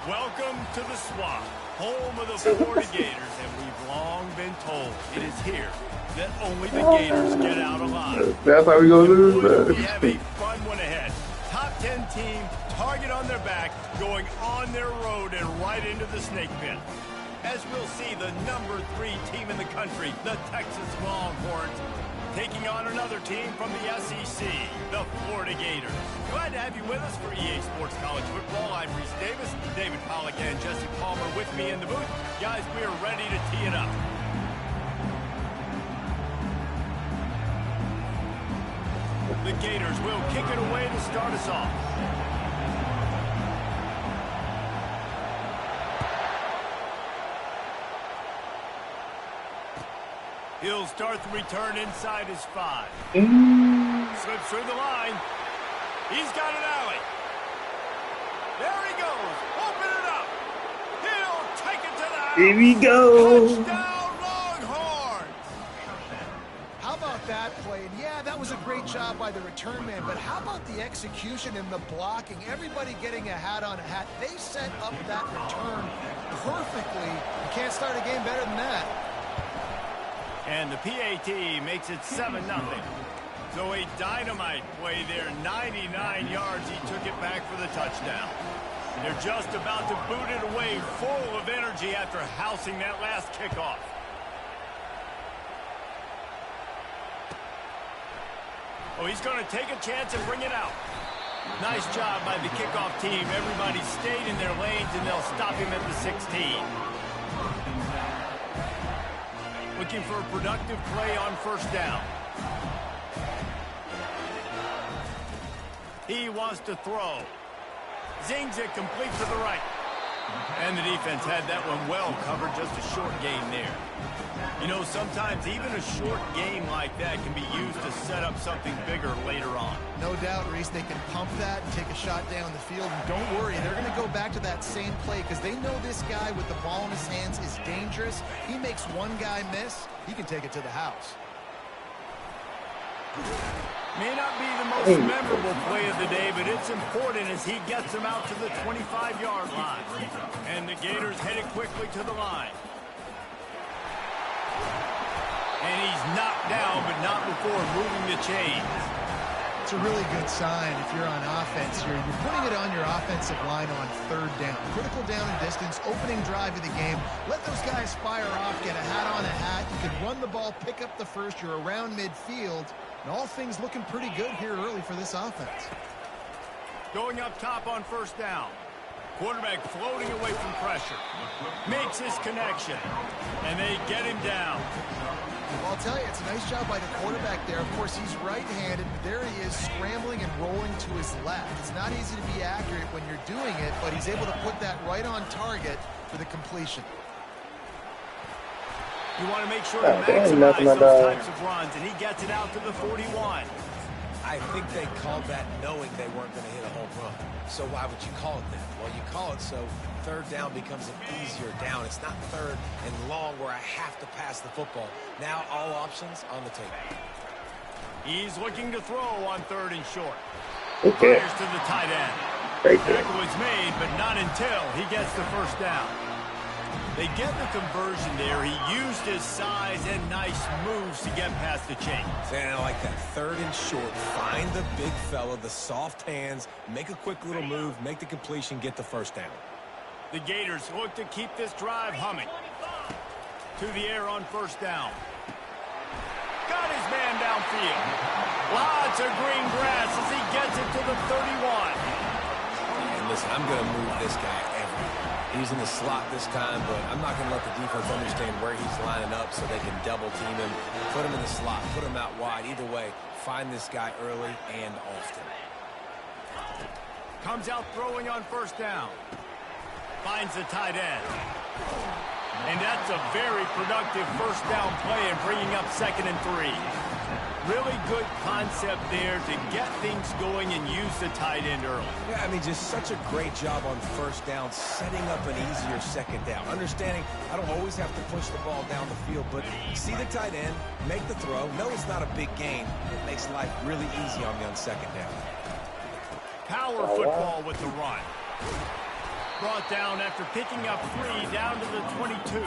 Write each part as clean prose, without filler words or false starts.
Welcome to the Swamp, home of the Florida Gators, and we've long been told it is here that only the Gators get out alive. That's how we gonna lose. We have a fun one ahead. Top 10 team, target on their back, going on their road and right into the snake pit. As we'll see, the number 3 team in the country, the Texas Longhorns, taking on another team from the SEC, the Florida Gators. Glad to have you with us for EA Sports College Football. I'm Reese Davis, David Pollack and Jesse Palmer with me in the booth. Guys, we are ready to tee it up. The Gators will kick it away to start us off. He'll start the return inside his 5. Slips through the line. He's got an alley. There he goes. Open it up. He'll take it to the house. Here we go. Touchdown, Longhorns. How about that play? And yeah, that was a great job by the return man, but how about the execution and the blocking? Everybody getting a hat on a hat. They set up that return perfectly. You can't start a game better than that. And the PAT makes it 7-0. So a dynamite play there, 99 yards. He took it back for the touchdown. They're just about to boot it away, full of energy after housing that last kickoff. Oh, he's going to take a chance and bring it out. Nice job by the kickoff team. Everybody stayed in their lanes, and they'll stop him at the 16. Looking for a productive play on first down. He wants to throw. Zings it complete to the right. And the defense had that one well covered, just a short gain there. You know, sometimes even a short game like that can be used to set up something bigger later on. No doubt, Reese, they can pump that and take a shot down the field. And don't worry, they're going to go back to that same play because they know this guy with the ball in his hands is dangerous. He makes one guy miss, he can take it to the house. May not be the most memorable play of the day, but it's important as he gets him out to the 25-yard line. And the Gators headed quickly to the line. And he's knocked down, but not before moving the chains. It's a really good sign if you're on offense here. You're putting it on your offensive line on third down. Critical down and distance, opening drive of the game. Let those guys fire off, get a hat on a hat. You can run the ball, pick up the first. You're around midfield. And all things looking pretty good here early for this offense. Going up top on first down. Quarterback floating away from pressure. Makes his connection. And they get him down. Well, I'll tell you, it's a nice job by the quarterback there. Of course, he's right-handed. There he is, scrambling and rolling to his left. It's not easy to be accurate when you're doing it, but he's able to put that right on target for the completion. You want to make sure to maximize those types of runs, and he gets it out to the 41. I think they called that knowing they weren't going to hit a home run. So why would you call it that? Well, you call it so third down becomes an easier down. It's not third and long where I have to pass the football. Now all options on the table. He's looking to throw on third and short. Okay. Fires to the tight end. Tackle was made, but not until he gets the first down. They get the conversion there. He used his size and nice moves to get past the chain. And I like that. Third and short. Find the big fella, the soft hands, make a quick little move, make the completion, get the first down. The Gators look to keep this drive humming. To the air on first down. Got his man downfield. Lots of green grass as he gets it to the 31. And listen, I'm going to move this guy everywhere. He's in the slot this time, but I'm not going to let the defense understand where he's lining up so they can double team him. Put him in the slot, put him out wide. Either way, find this guy early and often. Comes out throwing on first down. Finds the tight end. And that's a very productive first down play and bringing up 2nd and 3. Really good concept there to get things going and use the tight end early. Yeah, I mean, just such a great job on first down, setting up an easier second down. Understanding I don't always have to push the ball down the field, but see the tight end, make the throw. No, it's not a big gain. It makes life really easy on me on second down. Power football with the run. Brought down after picking up 3 down to the 22.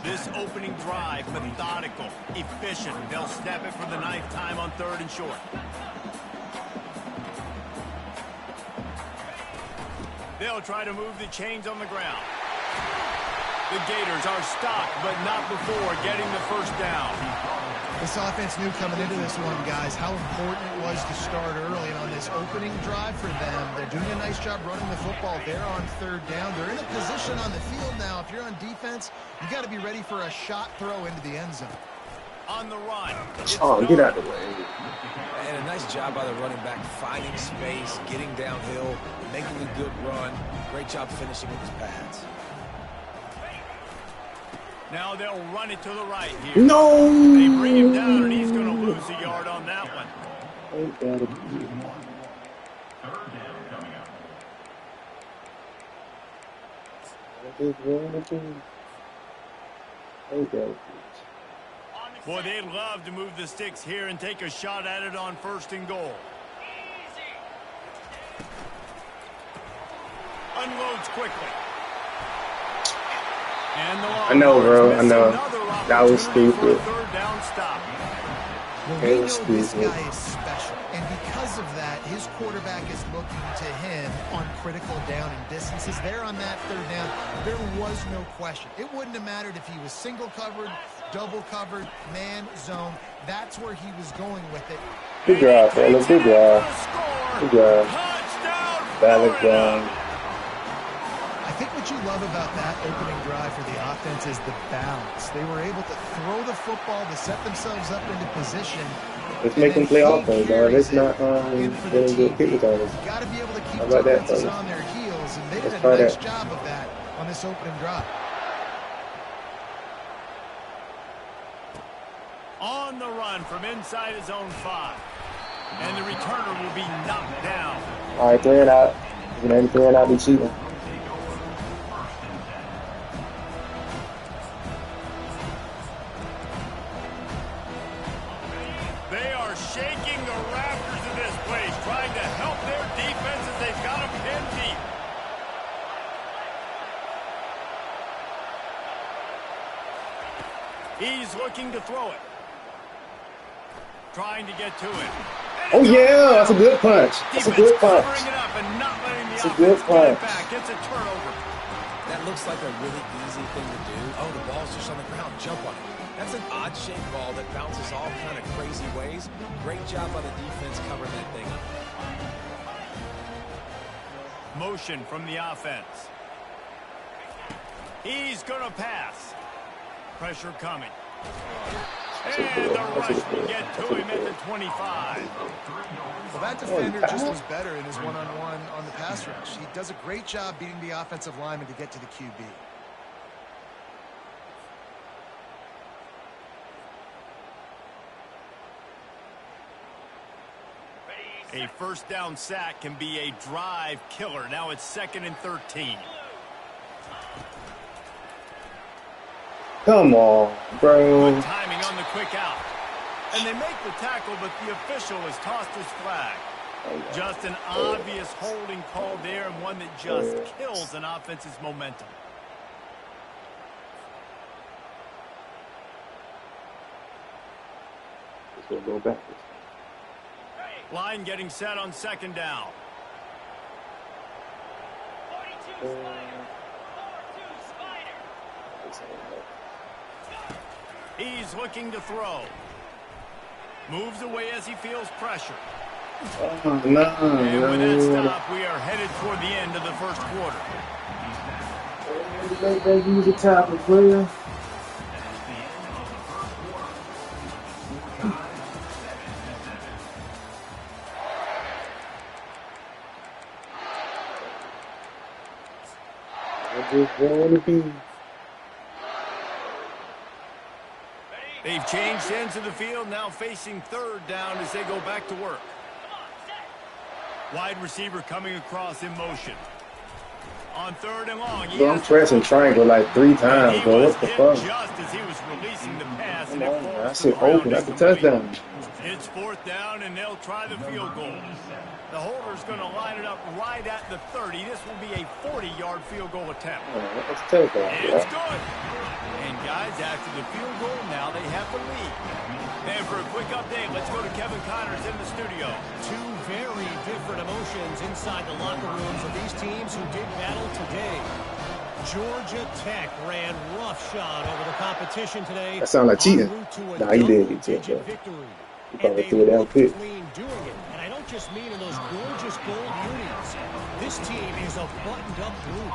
This opening drive, methodical, efficient. They'll snap it for the 9th time on 3rd and short. They'll try to move the chains on the ground. The Gators are stopped, but not before getting the first down. This offense knew coming into this one, guys, how important it was to start early. And on this opening drive for them, they're doing a nice job running the football. They're on 3rd down. They're in a position on the field now. If you're on defense, you got to be ready for a shot throw into the end zone. On the run. Oh, get out of the way. And a nice job by the running back, finding space, getting downhill, making a good run. Great job finishing with his pads. Now they'll run it to the right here. No! They bring him down, and he's going to lose a yard on that one. Ain't that a Boy, they'd love to move the sticks here and take a shot at it on 1st and goal. Unloads quickly. And the I know, bro. I know. That was stupid. 3rd down stop. Well, we know this guy is special, and because of that, his quarterback is looking to him on critical down and distances. There on that 3rd down, there was no question. It wouldn't have mattered if he was single covered, double covered, man, zone. That's where he was going with it. Good job, fellas. Good job. Good job. Valid job. I think what you love about that opening drive for the offense is the balance. They were able to throw the football to set themselves up into position. Let's make them play offense, dog. Let's not getting good kick returners. You got to be able to keep How about that, defenses fellas? on their heels, and they Let's did a try nice that. job of that on this opening drive. On the run from inside his own 5. And the returner will be knocked down. All right, clear it out. You know, clear it out, be cheating. They are shaking the rafters of this place, trying to help their defense as they've got them pinned deep. He's looking to throw it. Trying to get to it. Oh, yeah, that's a good punch. That's a good punch. Covering it up and not letting the That's a good offense get it punch. back. It's a turnover. That looks like a really easy thing to do. Oh, the ball's just on the ground. Jump on it. That's an odd-shaped ball that bounces all kind of crazy ways. Great job by the defense covering that thing up. Motion from the offense. He's going to pass. Pressure coming. And the rush will get to him at the 25. Well, that defender just was better in his one-on-one on the pass rush. He does a great job beating the offensive lineman to get to the QB. A 1st down sack can be a drive killer. Now it's 2nd and 13. Come on, bro. Good timing on the quick out. And they make the tackle, but the official has tossed his flag. Just an obvious holding call there, and one that just kills an offense's momentum. It's going to go backwards. Line getting set on 2nd down. He's looking to throw. Moves away as he feels pressure. Oh, no. And with that stop, we are headed toward the end of the 1st quarter. Make that use the tackle, player. I just want to be. They've changed ends of the field, now facing 3rd down as they go back to work. Wide receiver coming across in motion. On 3rd and long. Bro, I'm pressing triangle like 3 times, bro. What the fuck? Just as he was releasing the pass, Come on, man. That shit open. That's a touchdown. It's 4th down, and they'll try the field goal. The holder's going to line it up right at the 30. This will be a 40-yard field goal attempt. Let's take that. It's good. And guys, after the field goal, now they have the lead. And for a quick update, let's go to Kevin Connors in the studio. Two very different emotions inside the locker rooms of these teams who did battle today. Georgia Tech ran roughshod over the competition today. That sounded like cheating. Nah, he did. He probably threw it down quick. Doing it. And I don't just mean in those gorgeous gold unis. This team is a buttoned-up group.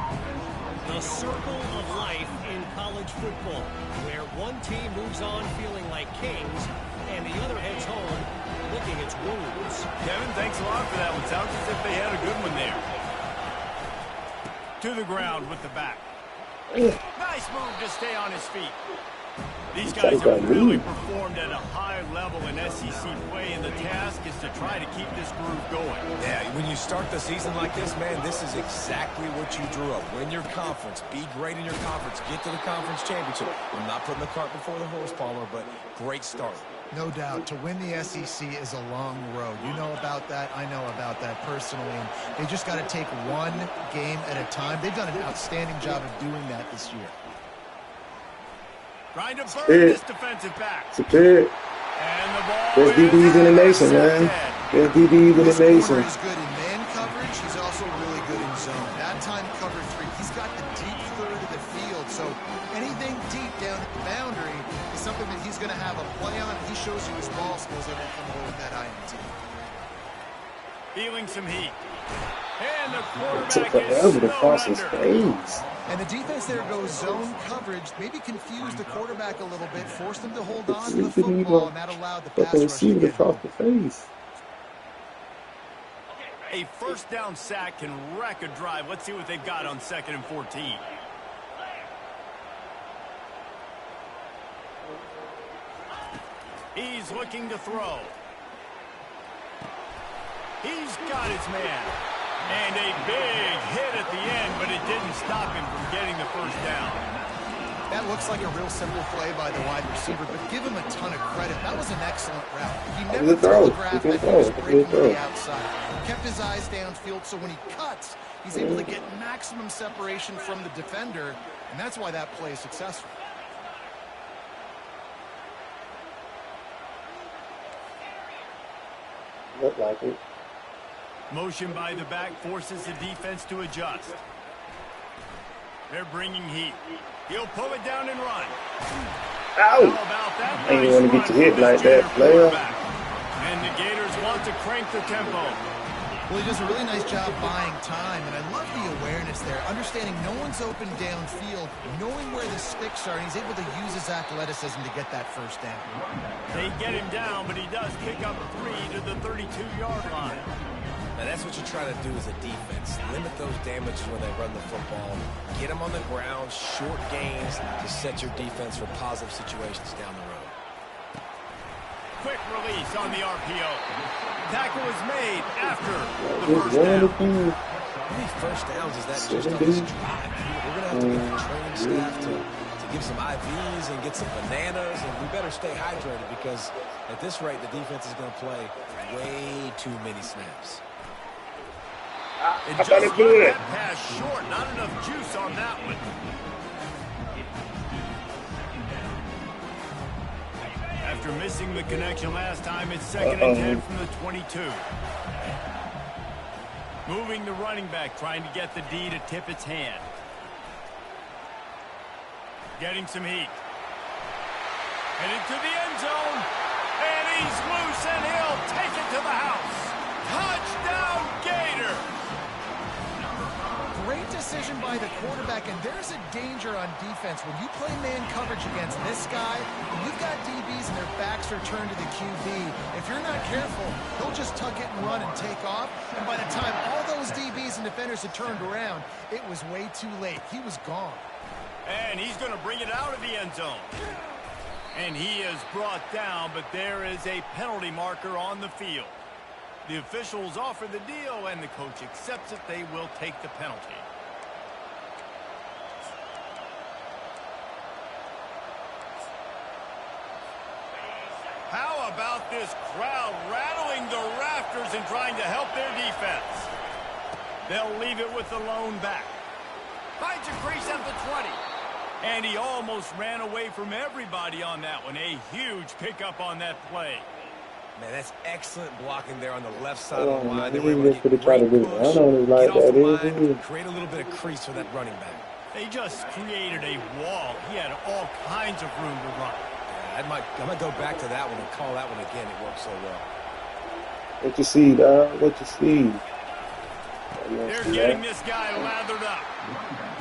The circle of life in college football, where one team moves on feeling like kings, and the other heads home licking its wounds. Kevin, thanks a lot for that one. Sounds as if they had a good one there. To the ground with the back. Nice move to stay on his feet. These guys have really performed at a high level in SEC play, and the task is to try to keep this groove going. Yeah, when you start the season like this, man, this is exactly what you drew up. Win your conference. Be great in your conference. Get to the conference championship. I'm not putting the cart before the horse, Palmer, but great start. No doubt. To win the SEC is a long road. You know about that. I know about that personally. And they just got to take one game at a time. They've done an outstanding job of doing that this year. Trying to burn this defensive back. Secure. And the ball There's DBs in the nation, man. There's DBs in the nation. He's good in man coverage. He's also really good in zone. That time cover 3. He's got the deep third of the field. So anything deep down at the boundary is something that he's going to have a play on. He shows you his ball skills every time over with that INT. Feeling some heat. And the quarterback took forever to cross his face. And the defense there goes zone coverage, maybe confused the quarterback a little bit, forced him to hold on to the football, and that allowed the pass rush to get across the face. A 1st down sack can wreck a drive. Let's see what they've got on 2nd and 14. He's looking to throw. He's got his man. And a big hit at the end, but it didn't stop him from getting the 1st down. That looks like a real simple play by the wide receiver, but give him a ton of credit. That was an excellent route. He never telegraphed that he was breaking to the outside. He kept his eyes downfield, so when he cuts, he's able to get maximum separation from the defender, and that's why that play is successful. Look like it. Motion by the back forces the defense to adjust. They're bringing heat. He'll pull it down and run. Ow! I ain't want to get you hit like that, player. And the Gators want to crank the tempo. Well, he does a really nice job buying time, and I love the awareness there, understanding no one's open downfield, knowing where the sticks are, and he's able to use his athleticism to get that 1st down. They get him down, but he does pick up 3 to the 32-yard line. Now, that's what you try to do as a defense. Limit those damages when they run the football. Get them on the ground, short gains to set your defense for positive situations down the road. Quick release on the RPO. Tackle is made after the 1st down. How many 1st downs is that just on this drive? We're going to have to get the training staff to give some IVs and get some bananas, and we better stay hydrated because at this rate, the defense is going to play way too many snaps. And just let that pass short. Not enough juice on that one. After missing the connection last time, it's 2nd and 10 from the 22. Moving the running back, trying to get the D to tip its hand. Getting some heat. Headed to the end zone. And he's loose, and he'll take it to the house. Touchdown, Gators! Great decision by the quarterback, and there's a danger on defense. When you play man coverage against this guy, when you've got DBs and their backs are turned to the QB, if you're not careful, they'll just tuck it and run and take off, and by the time all those DBs and defenders had turned around, it was way too late. He was gone. And he's going to bring it out of the end zone. And he is brought down, but there is a penalty marker on the field. The officials offer the deal, and the coach accepts it. They will take the penalty. this crowd rattling the rafters and trying to help their defense. They'll leave it with the lone back. Finds a crease at the 20. And he almost ran away from everybody on that one. A huge pickup on that play. Man, that's excellent blocking there on the left side of the line. They were able to try to do it. I don't know like that. Create a little bit of crease for that running back. They just created a wall. He had all kinds of room to run. Yeah, I might go back to that one and call that one again. It worked so well. What you see, dog? What you see? They're getting this guy lathered up.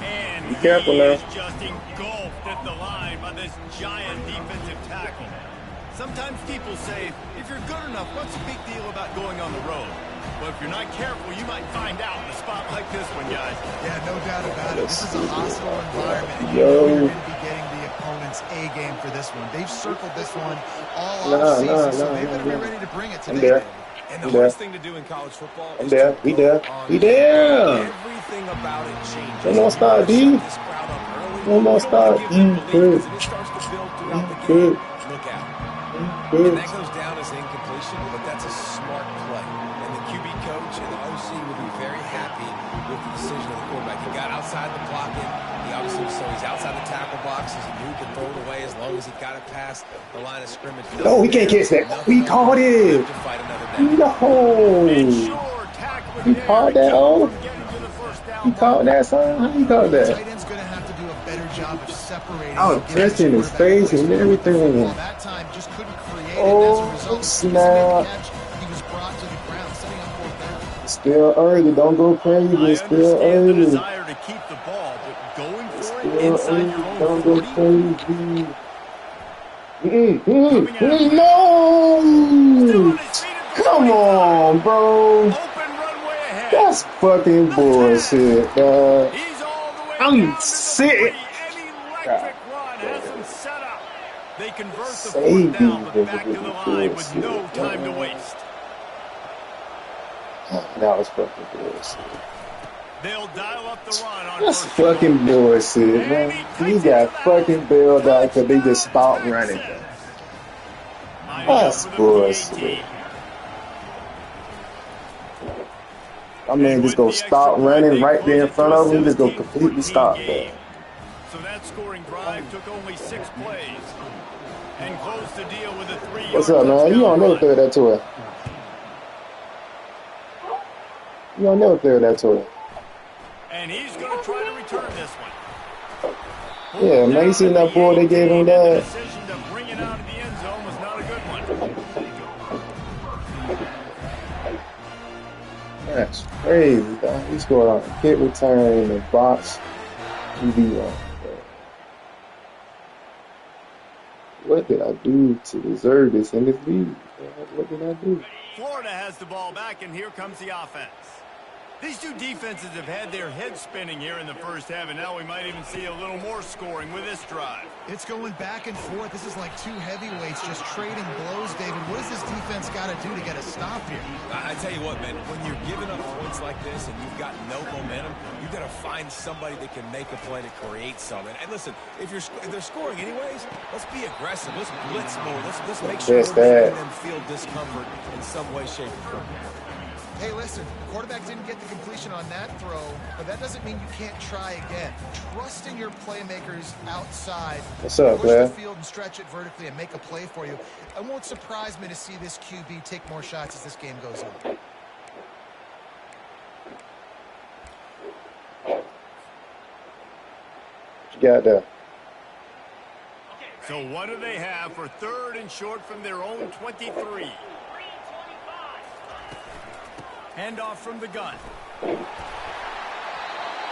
And be careful he now. is just engulfed at the line by this giant defensive tackle. Sometimes people say, if you're good enough, what's the big deal about going on the road? But if you're not careful, you might find out in a spot like this one, guys. Yeah, no doubt about it. This is a hostile environment, and you know you're going to be getting the opponent's A game for this one. They've circled this one all off season, so they better be ready to bring it today. And the hardest thing to do in college football is We there. everything about it changes. One more start, D. One more start. Good. It starts to build throughout the game. Look out. And that goes down as incompletion, but that's a smart play. And the QB coach and the OC will be very happy with the decision of the quarterback. He got outside the pocket. He obviously, so he's outside the tackle box. He knew he could throw it away as long as he got it past the line of scrimmage. No, he can't catch that. We caught it. No. He caught that, oh. He caught that, son. How he caught that? Tight end's going to have to do a better job of separating. I was touching his face and everything. That time just couldn't create it. Oh, As a result, snap. he was brought to the ground, setting up for third. Still early. Don't go crazy. It's still early. The desire to keep the ball, but going for it inside your own Don't go 40. crazy. No! Come on, bro. That's fucking bullshit, dog. I'm sick. They convert the fourth down, but back to the line with no time to waste. That was fucking bullshit. They'll dial up the run on That's fucking bullshit, man. He got fucking bailed out because they just stopped running. That's bullshit. I mean, just go stop running right there in front of him. Just go completely stop there. So that scoring drive took only 6 plays and closed the deal with a 3-yard. What's up, man? You don't never throw that to her. You don't never throw that to her. And he's going to try to return this one. Yeah, man, you seen that ball they gave him that? The decision to bring it out of the end zone was not a good one. That's crazy, dog. He scored on a kick return in the box. What did I do to deserve this in this league? What did I do? Florida has the ball back, and here comes the offense. These two defenses have had their heads spinning here in the first half, and now we might even see a little more scoring with this drive. It's going back and forth. This is like two heavyweights just trading blows, David. What does this defense got to do to get a stop here? I tell you what, man, when you're giving up points like this and you've got no momentum, you've got to find somebody that can make a play to create something. And listen, if they're scoring anyways, let's be aggressive. Let's blitz more. Let's make sure we're making them feel discomfort in some way, shape, or form. Hey, listen, the quarterback didn't get the completion on that throw, but that doesn't mean you can't try again. Trusting your playmakers outside. What's up, push man? the field and stretch it vertically and make a play for you. It won't surprise me to see this QB take more shots as this game goes on. What you got there? So what do they have for 3rd and short from their own 23? Handoff from the gun.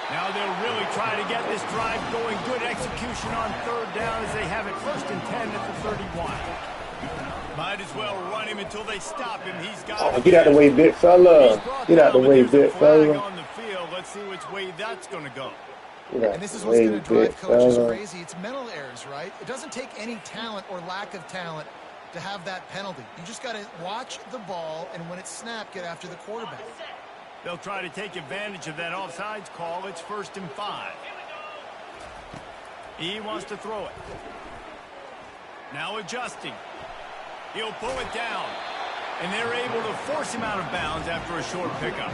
Now they'll really try to get this drive going. Good execution on 3rd down as they have it 1st and 10 at the 31. Might as well run him until they stop him. He's got Get out the way, big fella. Get out the way, big fella. On the field. Let's see which way that's going to go. And this is what's going to drive coaches crazy. It's mental errors, right? It doesn't take any talent or lack of talent to have that penalty. You just got to watch the ball, and when it's snapped, get after the quarterback. They'll try to take advantage of that offsides call. It's 1st and 5. He wants to throw it. Now adjusting. He'll pull it down. And they're able to force him out of bounds after a short pickup.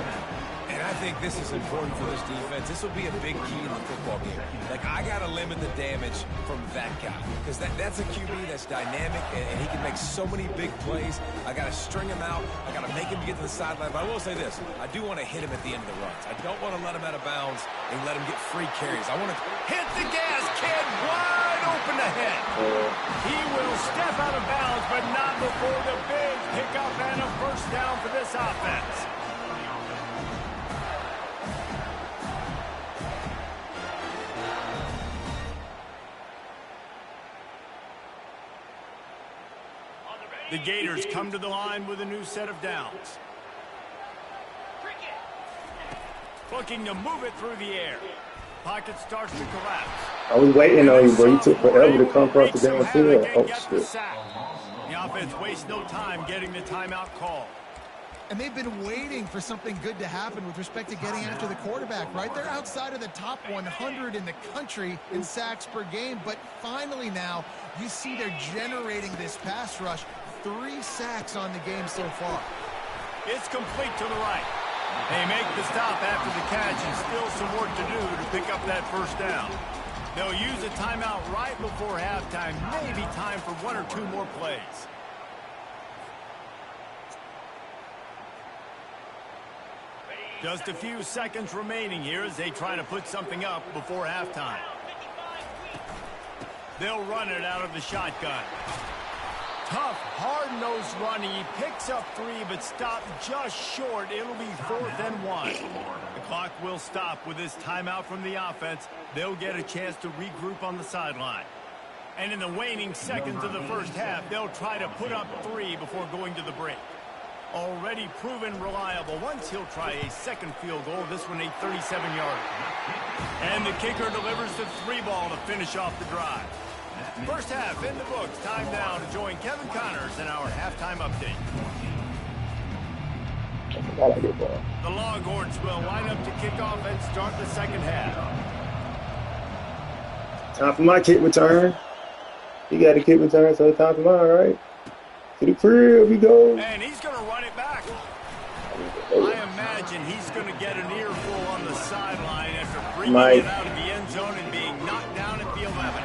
And I think this is important for this defense. This will be a big key in the football game. Like, I got to limit the damage from that guy. Because that's a QB that's dynamic, and he can make so many big plays. I got to string him out. I got to make him get to the sideline. But I will say this. I do want to hit him at the end of the runs. I don't want to let him out of bounds and let him get free carries. I want to hit the gas, kid. Wide open ahead. He will step out of bounds, but not before the big pickup and a first down for this offense. The Gators come to the line with a new set of downs. Looking to move it through the air. Pocket starts to collapse. I was waiting on you, bro. You took forever to come across the damn field. Oh, shit. The offense wastes no time getting the timeout call. And they've been waiting for something good to happen with respect to getting after the quarterback, right? They're outside of the top 100 in the country in sacks per game, but finally now you see they're generating this pass rush. 3 sacks on the game so far. It's complete to the right. They make the stop after the catch and still some work to do to pick up that first down. They'll use a timeout right before halftime. Maybe time for 1 or 2 more plays. Just a few seconds remaining here as they try to put something up before halftime. They'll run it out of the shotgun. Tough, hard-nosed running. He picks up 3, but stopped just short. It'll be 4th and 1. The clock will stop with this timeout from the offense. They'll get a chance to regroup on the sideline. And in the waning seconds of the first half, they'll try to put up 3 before going to the break. Already proven reliable. Once he'll try a second field goal. This one a 37-yarder. And the kicker delivers the 3 ball to finish off the drive. First half in the books. Time now to join Kevin Connors in our halftime update. The Longhorns will line up to kick off and start the second half. Time for my kick return. You got a kick return, so it's time for mine, right? To the crib we go. And he's going to run it back. I imagine he's going to get an earful on the sideline after bringing it out of the end zone and being knocked down at the 11.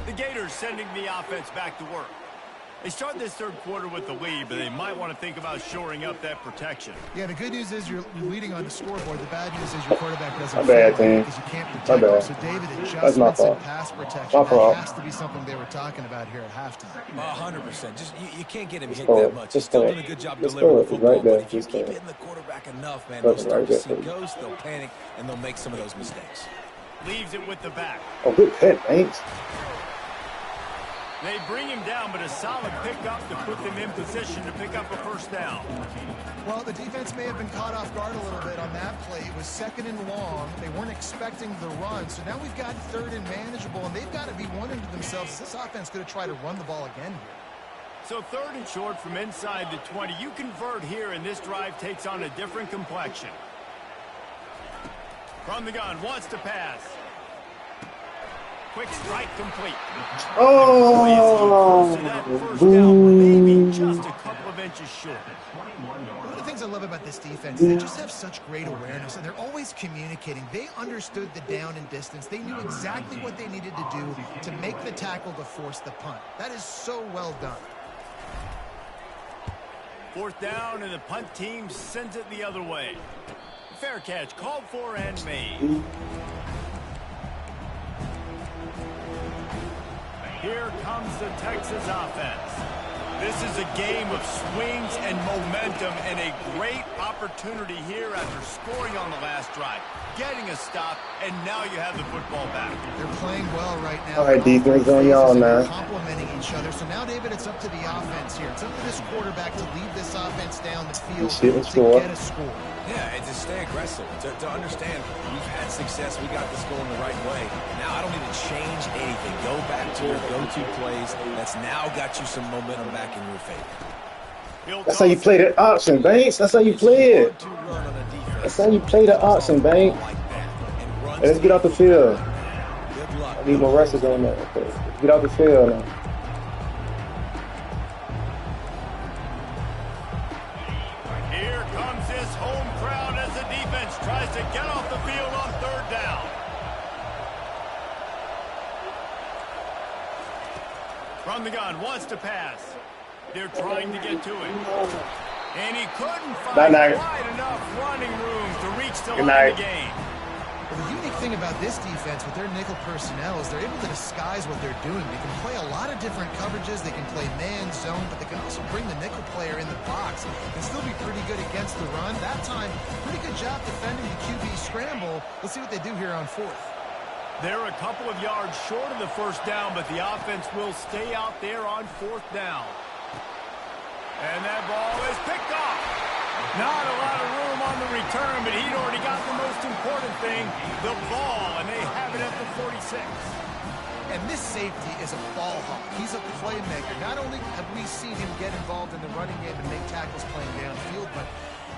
The Gators sending the offense back to work. They start this third quarter with the lead, but they might want to think about shoring up that protection. Yeah, the good news is you're leading on the scoreboard. The bad news is your quarterback doesn't because you can't protect him. So, David, adjustments in pass protection, that has to be something they were talking about here at halftime. 100%. Just you can't get him hit that much. He's still doing a good job delivering the football, but if you keep hitting the quarterback enough, man, they'll start to see ghosts, they'll panic, and they'll make some of those mistakes. Leaves it with the back. Oh, good hit, thanks. They bring him down, but a solid pickup to put them in position to pick up a first down. Well, the defense may have been caught off guard a little bit on that play. It was 2nd and long. They weren't expecting the run. So now we've got 3rd and manageable, and they've got to be wondering to themselves, is this offense going to try to run the ball again here? So 3rd and short from inside the 20. You convert here, and this drive takes on a different complexion. From the gun, wants to pass. Quick strike complete. Oh, first down, maybe just a couple of inches short. One of the things I love about this defense is they just have such great awareness, and they're always communicating. They understood the down and distance. They knew exactly what they needed to do to make the tackle to force the punt. That is so well done. 4th down, and the punt team sends it the other way. Fair catch called for and made. Here comes the Texas offense. This is a game of swings and momentum, and a great opportunity here after scoring on the last drive, getting a stop, and now you have the football back. They're playing well right now. All right, defense on y'all now. Complementing each other. So now, David, it's up to the offense here. It's up to this quarterback to lead this offense down the field to get a score. Yeah, and to stay aggressive, to understand we've had success, we got this going the right way. Now I don't need to change anything. Go back to your go-to plays. That's now got you some momentum back in your favor. That's how you play the option, Banks. That's how you play it. That's how you play the option, Banks. Let's get off the field. Good luck. I need more wrestlers on that. Okay. Let's get off the field now. Here comes this home crowd as the defense tries to get off the field on third down. From the gun, wants to pass. They're trying to get to him. And he couldn't find quite enough running room to reach the line of the game. Well, the unique thing about this defense with their nickel personnel is they're able to disguise what they're doing. They can play a lot of different coverages. They can play man, zone, but they can also bring the nickel player in the box and still be pretty good against the run. That time, pretty good job defending the QB scramble. Let's see what they do here on fourth. They're a couple of yards short of the first down, but the offense will stay out there on fourth down. And that ball is picked off. Not a lot of room on the return, but he'd already got the most important thing, the ball, and they have it at the 46. And this safety is a ball hawk. He's a playmaker. Not only have we seen him get involved in the running game and make tackles playing downfield, but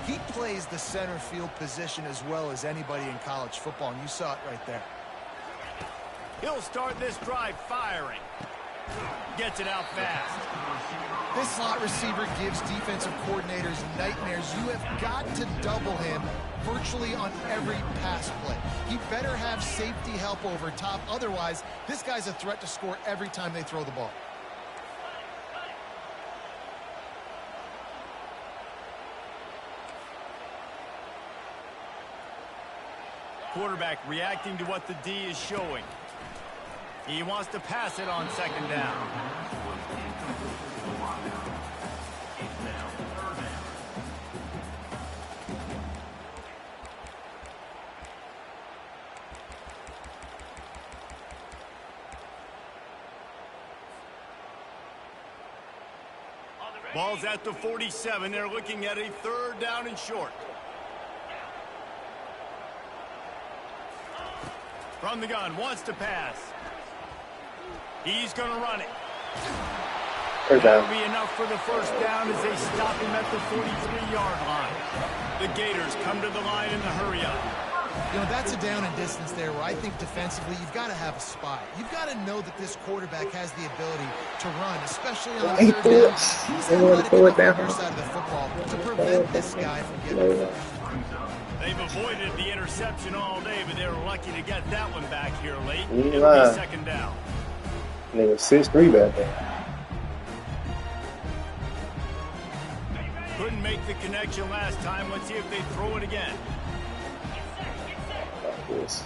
he plays the center field position as well as anybody in college football, and you saw it right there. He'll start this drive firing. Gets it out fast. This slot receiver gives defensive coordinators nightmares. You have got to double him virtually on every pass play. He better have safety help over top. Otherwise, this guy's a threat to score every time they throw the ball. Quarterback reacting to what the D is showing. He wants to pass it on second down. Ball's at the 47. They're looking at a third down and short. From the gun, wants to pass. He's going to run it. That'll be enough for the first down as they stop him at the 43-yard line. The Gators come to the line in the hurry-up. You know, that's a down and distance there where I think defensively you've got to have a spy. You've got to know that this quarterback has the ability to run, especially on third down. He's athletic enough on your side of the football to prevent this guy from getting it. They've avoided the interception all day, but they're lucky to get that one back here late. It'll be second down. Nigga, 6'3" back there. Couldn't make the connection last time. Let's see if they throw it again. This.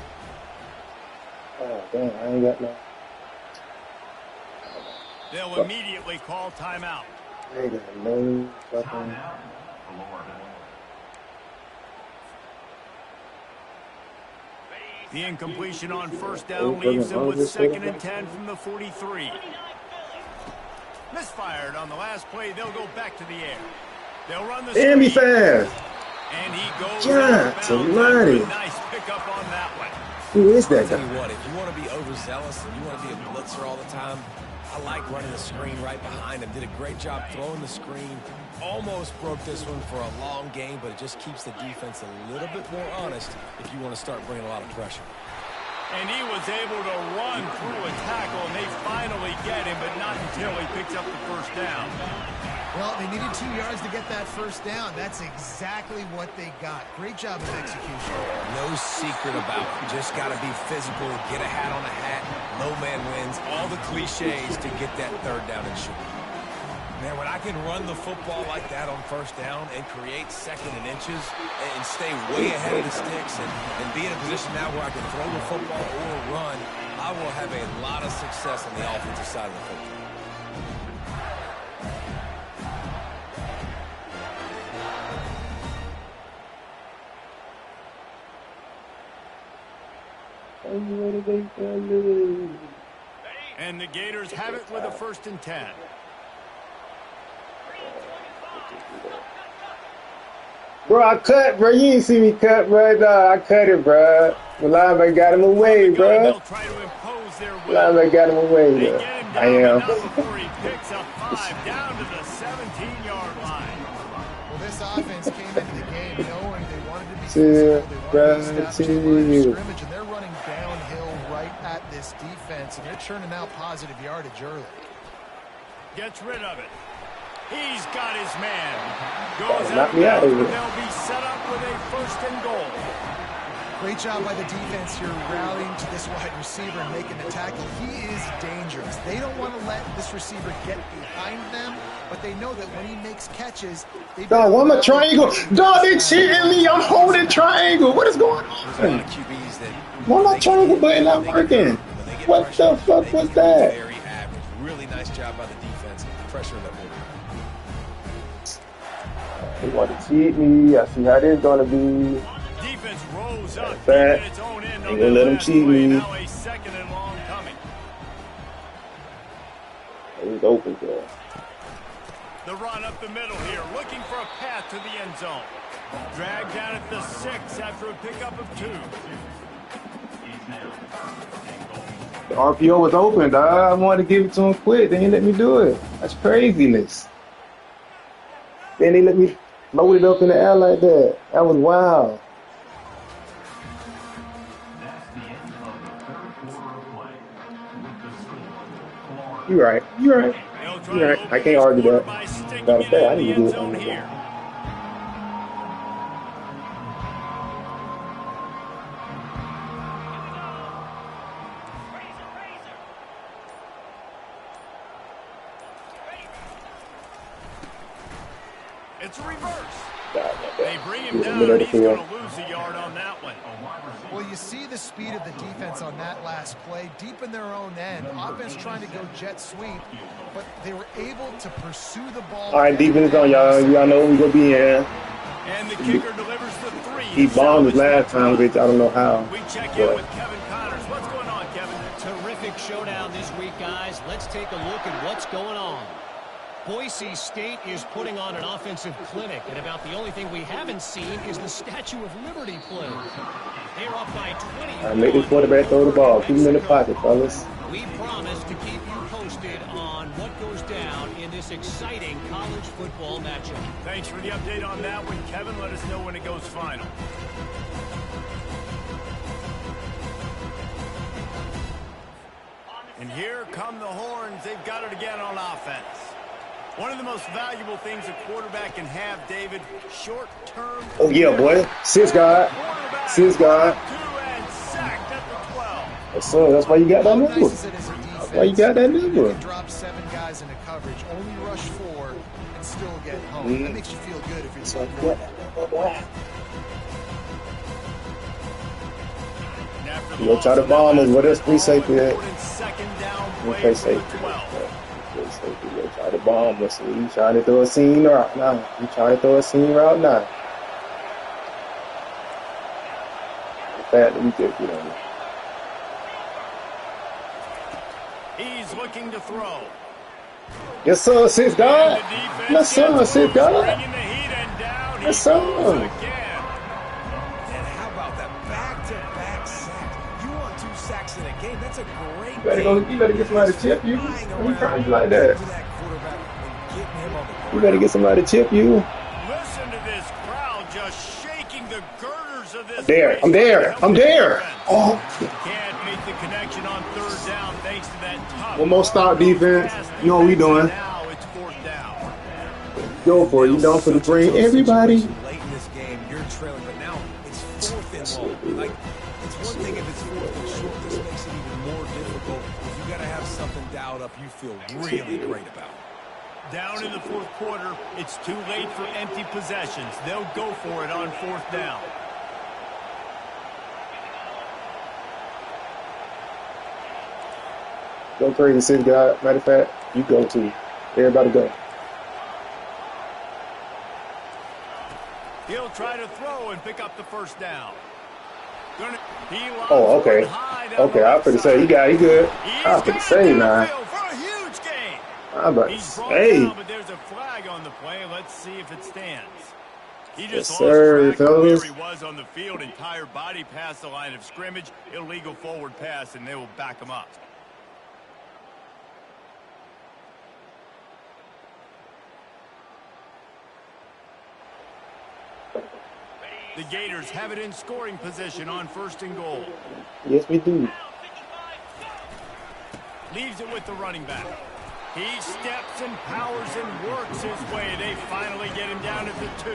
Oh, damn, I ain't got no. They'll immediately call timeout. I ain't got no fucking. The incompletion on first down leaves them with 2nd and 10 from the 43. Misfired on the last play. They'll go back to the air. They'll run the damn, he fast. And he goes nice pickup on that one. Who is that guy? Tell you what, if you want to be overzealous and you want to be a blitzer all the time, I like running the screen right behind him. Did a great job throwing the screen. Almost broke this one for a long game, but it just keeps the defense a little bit more honest if you want to start bringing a lot of pressure. And he was able to run through a tackle, and they finally get him, but not until he picks up the first down. Well, they needed 2 yards to get that first down. That's exactly what they got. Great job of execution. No secret about it. Just got to be physical, get a hat on a hat, low man wins, all the cliches to get that third down and short. Man, when I can run the football like that on first down and create 2nd and inches and stay way ahead of the sticks and be in a position now where I can throw the football or run, I will have a lot of success on the offensive side of the football. And the Gators have it with a 1st and 10. Bro, I cut, bro. You didn't see me cut, bro. Nah, I cut it, bro. The linebacker got him away, bro. They'll try to impose their will. Linebacker got him away, bro. I am. Before he picks up 5 down down to the 17-yard line. Well, this offense came into the game knowing they wanted to be physical. They wanted to establish the line of scrimmage, and they're running downhill right at this defense, and they're churning out positive yardage early. Gets rid of it. He's got his man. Goes Knock me out of here. They'll be set up with a 1st and goal. Great job by the defense here rallying to this wide receiver and making the tackle. He is dangerous. They don't want to let this receiver get behind them, but they know that when he makes catches, Dog, why am I triangle? Dog, they cheating me. I'm holding triangle. What is going on? Why my triangle button not working? What the fuck was that? Very average. Really nice job by the defense. Pressure that movement. They want to cheat me. I see how this is going to be. Defense rose up. Fat. Its own end Ain't gonna let him cheat me. Now a 2nd and long coming. He's open there. The run up the middle here, looking for a path to the end zone. Dragged down at the 6 after a pickup of 2. The RPO was open, dog. I wanted to give it to him quick. They didn't let me do it. That's craziness. Then they let me load it up in the air like that. That was wild. You're right. You're right. You're right. I can't argue that. Matter of fact, I need to do it on the here. It's a reverse. They bring him down, and he's going to lose a yard on that one. Well, you see the speed of the defense on that last play, deep in their own end. Offense trying to go jet sweep, but they were able to pursue the ball. All right, defense on, y'all. Y'all know we gonna be in. And the kicker delivers the 3. He bombed his last time, which I don't know how. We check in with Kevin Connors. What's going on, Kevin? Terrific showdown this week, guys. Let's take a look at what's going on. Boise State is putting on an offensive clinic, and about the only thing we haven't seen is the Statue of Liberty play. They're up by 20. All right, make this quarterback throw the ball. Keep him in the pocket, fellas. We promise to keep you posted on what goes down in this exciting college football matchup. Thanks for the update on that one, Kevin. Let us know when it goes final. And here come the horns. They've got it again on offense. One of the most valuable things a quarterback can have, David, short-term. Oh, yeah, boy. Sis God. Sis God. 2 and sacked at the 12. Yes, sir. That's why you got that number. That's why you got that number. You can drop 7 guys into coverage, only rush 4, and still get home. That makes you feel good if you're so good. You go try to bomb us. What else free safety at? Second down, Free safety. They try to bomb us. He trying to throw a seam route now. He trying to throw a seam route now. In fact, let me just get on it. He's looking to throw. Yes, sir, Sis God. Yes, sir, Sis God. Yes, sir. And how about that back-to-back sacks? You want 2 sacks in a game? That's a great You better get somebody to chip you. Why you trying to like that? You better get somebody to chip you. Listen to this crowd just shaking the girders of this. I'm there. Oh. Can't make the connection on 3rd down thanks to that tough. One more stop, defense. You know what we doing. Now it's 4th down. Go for it. You down for the bring everybody. Late in this game, you're trailing, but now it's 4th and long. Like, it's one thing if it's 4th and short. This makes it even more difficult. If you got to have something dialed up you feel really great about. Down in the 4th quarter, it's too late for empty possessions. They'll go for it on 4th down. Go crazy, Sis God. Matter of fact, you go too. Everybody go. He'll try to throw and pick up the 1st down. Oh, okay. Okay, I was going to say, he good. I was going to say, now. I'm about to say. But there's a flag on the play. Let's see if it stands. He Yes, just sir, lost track of where fellas. he was on the field. Entire body past the line of scrimmage. Illegal forward pass, and they will back him up. The Gators have it in scoring position on 1st and goal. Yes, we do. Leaves it with the running back. He steps and powers and works his way. They finally get him down at the 2.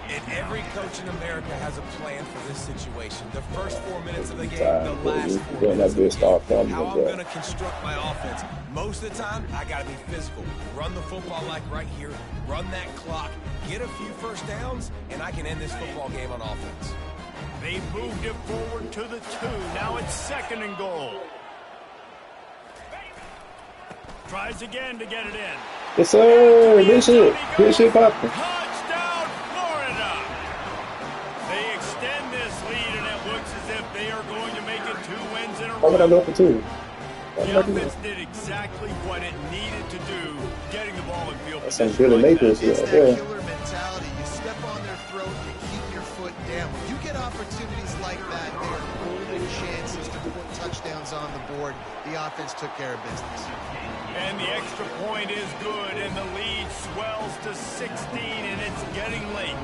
And every coach in America has a plan for this situation. The first 4 minutes of the game, the last 4 minutes of the game. How I'm going to construct my offense. Most of the time, I got to be physical. Run the football like right here. Run that clock. Get a few first downs, and I can end this football game on offense. They moved it forward to the 2. Now it's 2nd and goal. Tries again to get it in. Yes, sir. Good shit. Good shit, Papa. Touchdown, Florida. They extend this lead, and it looks as if they are going to make it 2 wins in a row. Why would I go for 2? The offense did exactly what it needed to do, getting the ball in field That's some position. good makers. It's Yeah, that yeah. killer mentality. You step on their throat, you keep your foot down. When you get opportunities like that, they are golden chances to put touchdowns on the board. The offense took care of business. And the extra point is good, and the lead swells to 16, and it's getting late.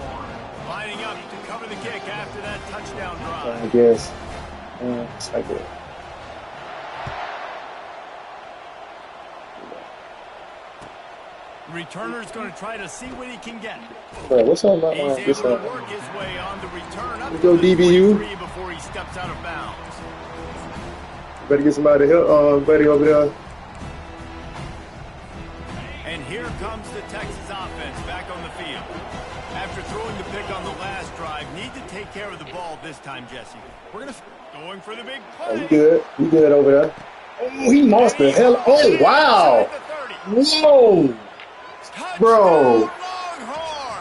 Lining up to cover the kick after that touchdown drive. I guess. It's like that. Returner's going to try to see what he can get. Bro, what's up, man? He's This able to work his way on the return up Let's to go, the DBU. 23 before he steps out of bounds. Better get somebody to help, buddy over there. And here comes the Texas offense back on the field. After throwing the pick on the last drive, need to take care of the ball this time, Jesse. We're going for the big play. Oh, you good. You good over there. Oh, he lost the hell. Oh, wow. Whoa. Bro.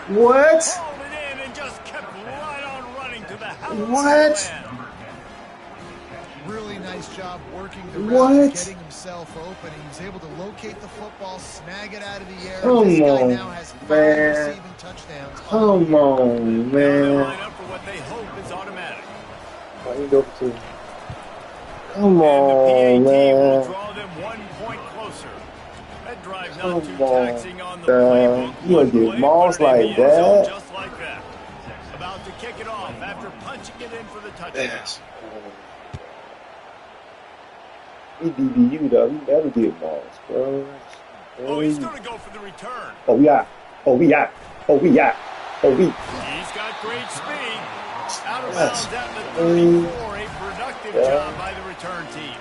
What? Hauled it in and just kept right on running to the house. What? Really nice job working the What? route, getting himself open. He was able to locate the football, snag it out of the air. Come This guy on, now has 5 man. receiving touchdowns. Come on, They'll man. line up for what they hope is automatic. Why you go for 2? Come And on, the PAT will man. draw them 1 point closer. That drive not Come too on, taxing on the man. playbook. You gonna get Play, mossed put it in like the end zone that? Just like that. About to kick it off after punching it in for the touchdown. Yes. He DBU though. He never get balls, bro. Oh, he's going to go for the return. Oh, we out. Oh, we out. Oh, we out. Oh, we. He's got great speed. Out of Yes. bounds at the 34. A productive job by the return team.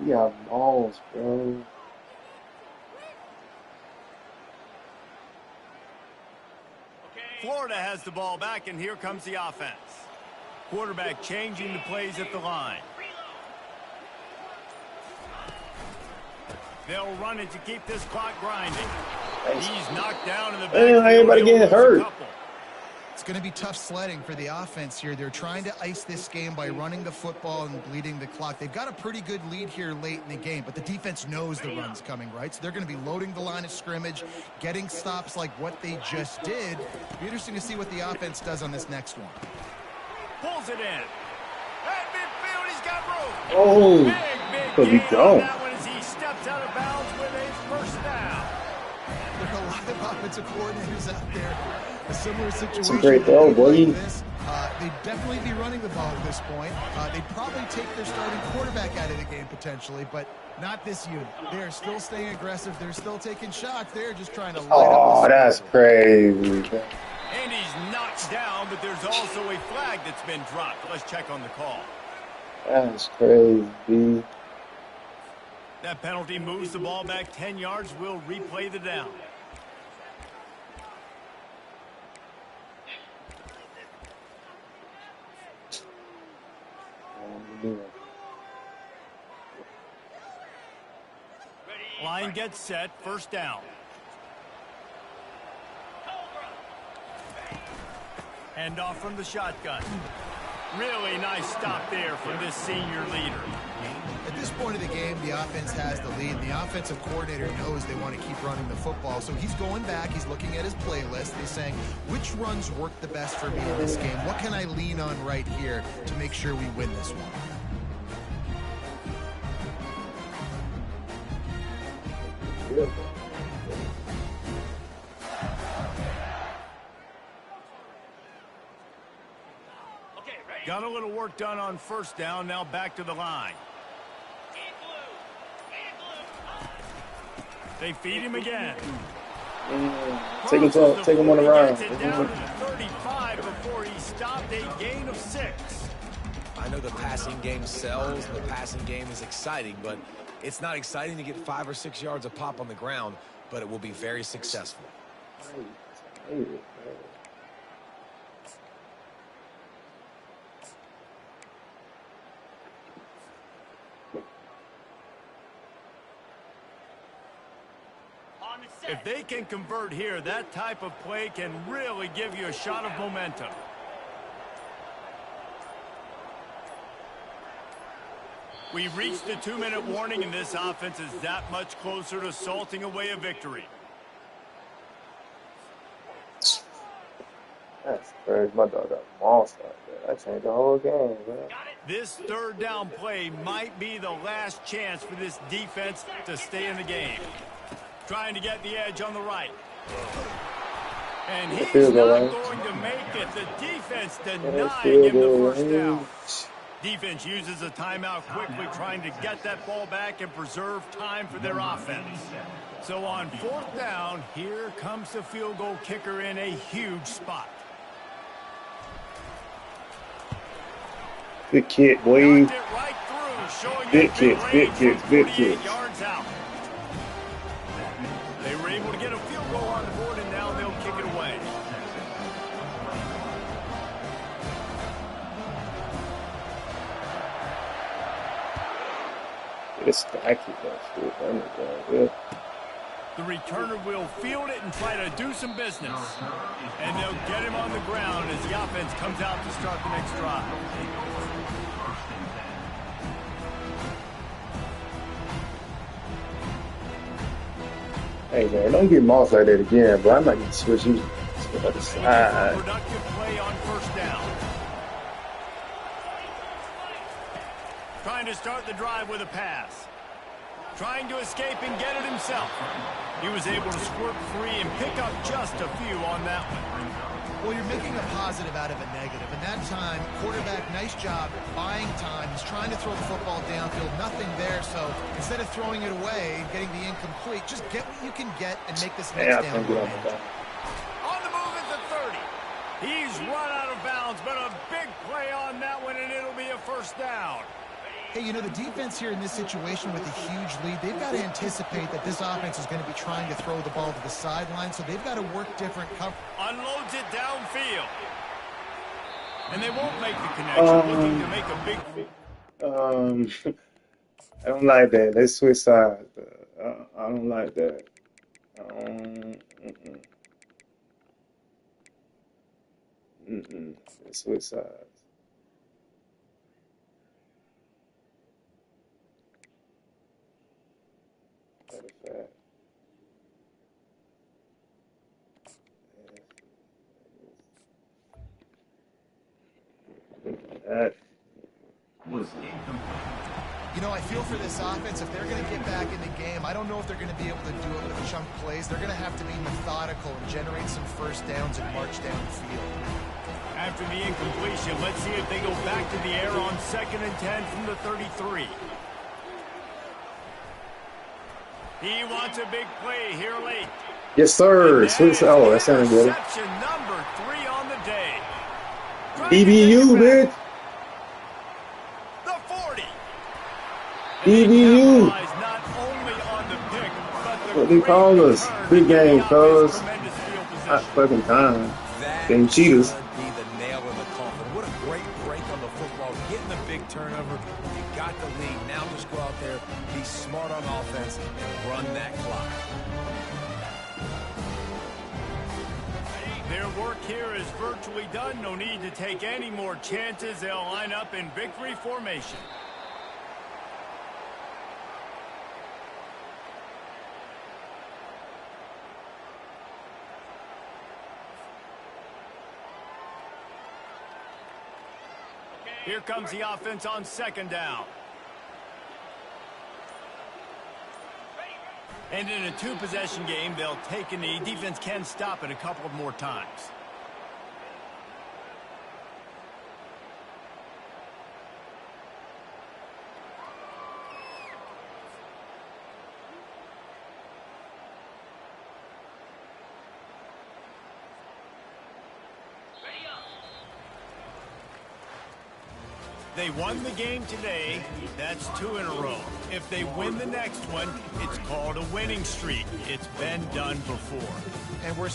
We got balls, bro. Florida has the ball back, and here comes the offense. Quarterback changing the plays at the line. They'll run it to keep this clock grinding. He's knocked down in the back. Everybody getting hurt. It's going to be tough sledding for the offense here. They're trying to ice this game by running the football and bleeding the clock. They've got a pretty good lead here late in the game, but the defense knows the run's coming, right? So they're going to be loading the line of scrimmage, getting stops like what they just did. It'll be interesting to see what the offense does on this next one. Pulls it in. At midfield, he's got room. Oh, Big but we gain on don't. that one as he steps out of bounds with a first down. There are a lot of offensive coordinators out there. A similar situation. a great throw, boy. Like this. They'd definitely be running the ball at this point. They'd probably take their starting quarterback out of the game potentially, but not this unit. They're still staying aggressive. They're still taking shots. They're just trying to light up Oh, the that's scoreboard. crazy. And he's knocked down, but there's also a flag that's been dropped. Let's check on the call. That's crazy. That penalty moves the ball back 10 yards. We'll replay the down. Line gets set. First down. Hand off from the shotgun. Really nice stop there from this senior leader. At this point of the game, the offense has the lead. The offensive coordinator knows they want to keep running the football. So he's going back. He's looking at his playlist. He's saying, which runs work the best for me in this game? What can I lean on right here to make sure we win this one? Got a little work done on first down. Now back to the line. They feed him again. Take him on the run. Gets it down to the 35 before he stopped, a gain of 6. I know the passing game sells, the passing game is exciting, but it's not exciting to get 5 or 6 yards a pop on the ground, but it will be very successful. If they can convert here, that type of play can really give you a shot of momentum. We've reached the 2-minute warning, and this offense is that much closer to salting away a victory. That's crazy. My dog got a monster like that. That changed the whole game, man. This third down play might be the last chance for this defense to stay in the game. Trying to get the edge on the right. And he's not going to make it. The defense denying him the first down. Defense uses a timeout quickly, trying to get that ball back and preserve time for their offense. So on 4th down, here comes the field goal kicker in a huge spot. Good kick, boy. Right through, big kicks. Yards out. They were able to get a field goal on the board, and now they'll kick it away. It's stacky, that shit. The returner will field it and try to do some business. And they'll get him on the ground as the offense comes out to start the next drive. Hey, man, don't get mossed like that again, bro. I might need to switch you to the other side. Productive play on first down. Trying to start the drive with a pass. Trying to escape and get it himself. He was able to squirt free and pick up just a few on that one. Well, you're making a positive out of a negative. And that time, quarterback, nice job buying time. He's trying to throw the football downfield. Nothing there. So instead of throwing it away and getting the incomplete, just get what you can get and make this next down. On the move at the 30. He's run out of bounds, but a big play on that one, and it'll be a first down. Hey, you know, the defense here in this situation with a huge lead, they've got to anticipate that this offense is going to be trying to throw the ball to the sideline, so they've got to work different cover. Unloads it downfield. And they won't make the connection, looking to make a big... I don't like that. Let's switch sides. I don't like that. Let's switch sides. That was You know, I feel for this offense, if they're going to get back in the game, I don't know if they're going to be able to do it with chunk plays. They're going to have to be methodical and generate some first downs and march down the field. After the incompletion, let's see if they go back to the air on 2nd and 10 from the 33. He wants a big play here late. Yes, sir. Oh, that sounded good. Reception number 3 on the day. EBU, bitch. The 40. EBU. Not only on the pick, but What they call us? Big game, cuz. Not fucking time. Them cheaters. Be the nail in the coffin. What a great break on the football. Getting the big turnover. You got the lead. Now just go out there, be smart on offense, and run that clock. Their work here is virtually done. No need to take any more chances. They'll line up in victory formation. Here comes the offense on 2nd down. And in a two-possession game, they'll take a knee. Defense can stop it a couple more times. They won the game today. That's 2 in a row. If they win the next one, it's called a winning streak. It's been done before. And we're